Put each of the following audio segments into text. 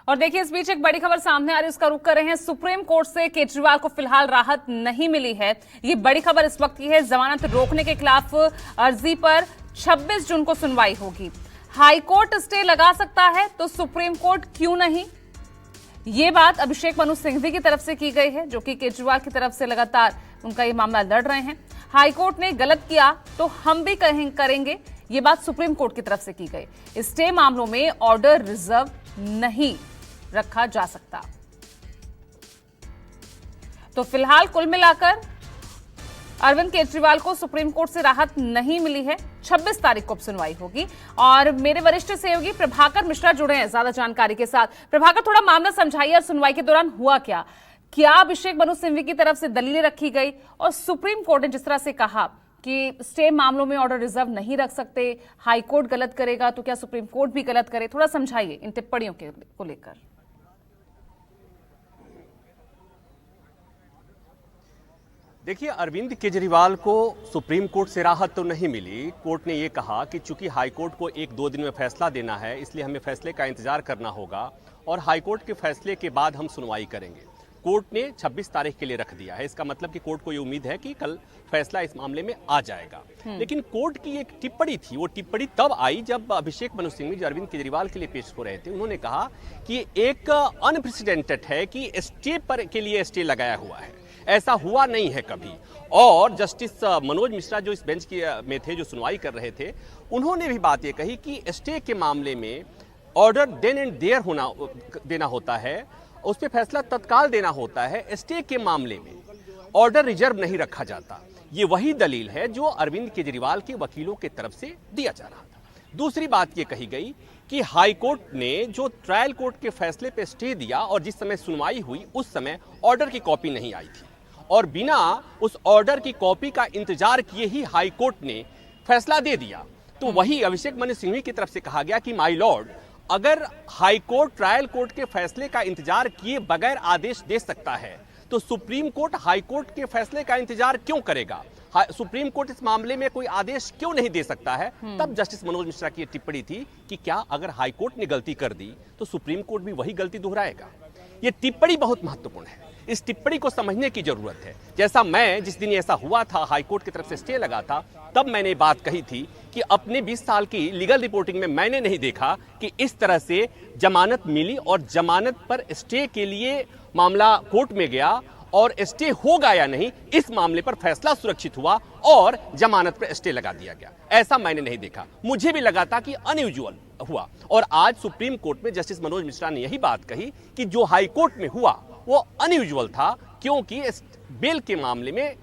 और देखिए इस बीच एक बड़ी खबर सामने आ रही है, उसका रुख कर रहे हैं। सुप्रीम कोर्ट से केजरीवाल को फिलहाल राहत नहीं मिली है। ये बड़ी खबर इस वक्त की है। जमानत रोकने के खिलाफ अर्जी पर 26 जून को सुनवाई होगी। हाईकोर्ट स्टे लगा सकता है तो सुप्रीम कोर्ट क्यों नहीं? ये बात अभिषेक मनु सिंघवी की तरफ से की गई है, जो कि केजरीवाल की तरफ से लगातार उनका ये मामला लड़ रहे हैं। हाईकोर्ट ने गलत किया तो हम भी करेंगे, ये बात सुप्रीम कोर्ट की तरफ से की गई। स्टे मामलों में ऑर्डर रिजर्व नहीं रखा जा सकता। तो फिलहाल कुल मिलाकर अरविंद केजरीवाल को सुप्रीम कोर्ट से राहत नहीं मिली है। 26 तारीख को सुनवाई होगी और मेरे वरिष्ठ सहयोगी प्रभाकर मिश्रा जुड़े हैं ज्यादा जानकारी के साथ। प्रभाकर, थोड़ा मामला समझाइए और सुनवाई के दौरान हुआ क्या? क्या अभिषेक मनु सिंघवी की तरफ से दलीलें रखी गई और सुप्रीम कोर्ट ने जिस तरह से कहा कि स्टे मामलों में ऑर्डर रिजर्व नहीं रख सकते, हाई कोर्ट गलत करेगा तो क्या सुप्रीम कोर्ट भी गलत करे? थोड़ा समझाइए इन टिप्पणियों को लेकर। देखिए, अरविंद केजरीवाल को सुप्रीम कोर्ट से राहत तो नहीं मिली। कोर्ट ने ये कहा कि चूंकि हाई कोर्ट को 1-2 दिन में फैसला देना है, इसलिए हमें फैसले का इंतजार करना होगा और हाई कोर्ट के फैसले के बाद हम सुनवाई करेंगे। कोर्ट ने 26 तारीख के लिए रख दिया है। इसका मतलब कि कोर्ट को ये उम्मीद है कि कल फैसला इस मामले में आ जाएगा। लेकिन कोर्ट की एक टिप्पणी थी, वो टिप्पणी तब आई जब अभिषेक मनु सिंघवी जो अरविंद केजरीवाल के लिए पेश हो रहे थे, उन्होंने कहा कि एक अनप्रेसिडेंटेड है कि स्टे पर के लिए स्टे लगाया हुआ है, ऐसा हुआ नहीं है कभी। और जस्टिस मनोज मिश्रा जो इस बेंच में थे, जो सुनवाई कर रहे थे, उन्होंने भी बात ये कही कि स्टे के मामले में ऑर्डर देन एंड देयर देना होता है, उस पर फैसला तत्काल देना होता है। स्टे के मामले में ऑर्डर रिजर्व नहीं रखा जाता। ये वही दलील है जो अरविंद केजरीवाल के वकीलों की तरफ से दिया जा रहा था। दूसरी बात ये कही गई कि हाई कोर्ट ने जो ट्रायल कोर्ट के फैसले पे स्टे दिया और जिस समय सुनवाई हुई उस समय ऑर्डर की कॉपी नहीं आई थी और बिना उस ऑर्डर की कॉपी का इंतजार किए ही हाई कोर्ट ने फैसला दे दिया। तो वही अभिषेक मनु सिंघवी की तरफ से कहा गया कि माय लॉर्ड, अगर हाई कोर्ट ट्रायल कोर्ट के फैसले का इंतजार किए बगैर आदेश दे सकता है तो सुप्रीम कोर्ट हाई कोर्ट के फैसले का इंतजार क्यों करेगा? सुप्रीम कोर्ट इस मामले में कोई आदेश क्यों नहीं दे सकता है? तब जस्टिस मनोज मिश्रा की टिप्पणी थी कि क्या अगर हाई कोर्ट ने गलती कर दी तो सुप्रीम कोर्ट भी वही गलती दोहराएगा? ये टिप्पणी बहुत महत्वपूर्ण है। इस टिप्पणी को समझने की जरूरत है। जैसा मैं जिस दिन ऐसा हुआ था, हाई कोर्ट की तरफ से स्टे लगा था, तब मैंने बात कही थी कि अपने 20 साल की लीगल रिपोर्टिंग में मैंने नहीं देखा कि इस तरह से जमानत मिली और जमानत पर स्टे के लिए मामला कोर्ट में गया और स्टे होगा या नहीं, इस मामले पर फैसला सुरक्षित हुआ और जमानत पर स्टे लगा दिया गया। ऐसा मैंने नहीं देखा। मुझे भी लगा था कि अनयूजुअल हुआ और आज सुप्रीम कोर्ट में जस्टिस मनोज मिश्रा ने यही बात कही कि जो हाई कोर्ट में हुआ वो अनयूजुअल था, क्योंकि बेल के मामले में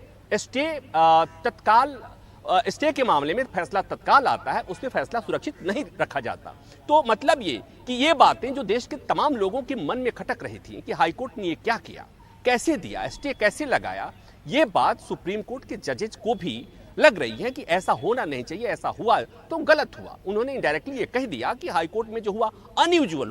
स्टे के मामले में फैसला तत्काल आता है, उसमें फैसला सुरक्षित नहीं रखा जाता। तो मतलब ये कि ये बातें जो देश के तमाम लोगों के मन में खटक रही थी कि हाई कोर्ट ने ये क्या किया, कैसे दिया, स्टे कैसे लगाया, ये बात सुप्रीम कोर्ट के जजेज को भी लग रही है कि ऐसा होना नहीं चाहिए, ऐसा हुआ तो गलत हुआ। उन्होंने इनडायरेक्टली ये कह दिया कि हाई कोर्ट में जो हुआ अनयूजुअल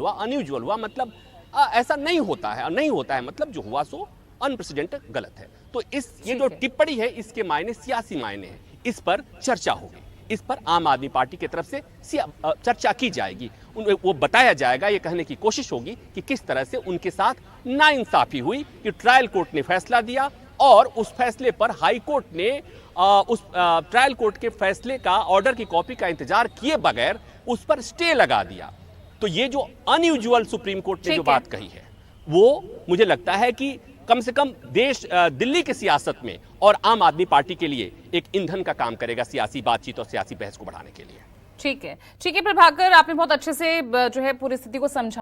हुआ, मतलब ऐसा नहीं होता है, और नहीं होता है मतलब जो हुआ सो अनप्रेसिडेंटेड गलत है। तो ये जो टिप्पणी है, इसके मायने सियासी मायने हैं। इस पर चर्चा होगी, इस पर आम आदमी पार्टी की तरफ से चर्चा की जाएगी। वो बताया जाएगा, ये कहने की कोशिश होगी कि किस तरह से उनके साथ नाइंसाफी हुई कि ट्रायल कोर्ट ने फैसला दिया और उस फैसले पर हाई कोर्ट ने उस ट्रायल कोर्ट के फैसले का ऑर्डर की कॉपी का इंतजार किए बगैर उस पर स्टे लगा दिया। तो ये जो अनयूजुअल सुप्रीम कोर्ट ने जो बात कही है, वो मुझे लगता है कि कम से कम दिल्ली की सियासत में और आम आदमी पार्टी के लिए एक ईंधन का काम करेगा सियासी बातचीत और सियासी बहस को बढ़ाने के लिए। ठीक है प्रभाकर, आपने बहुत अच्छे से जो है पूरी स्थिति को समझा।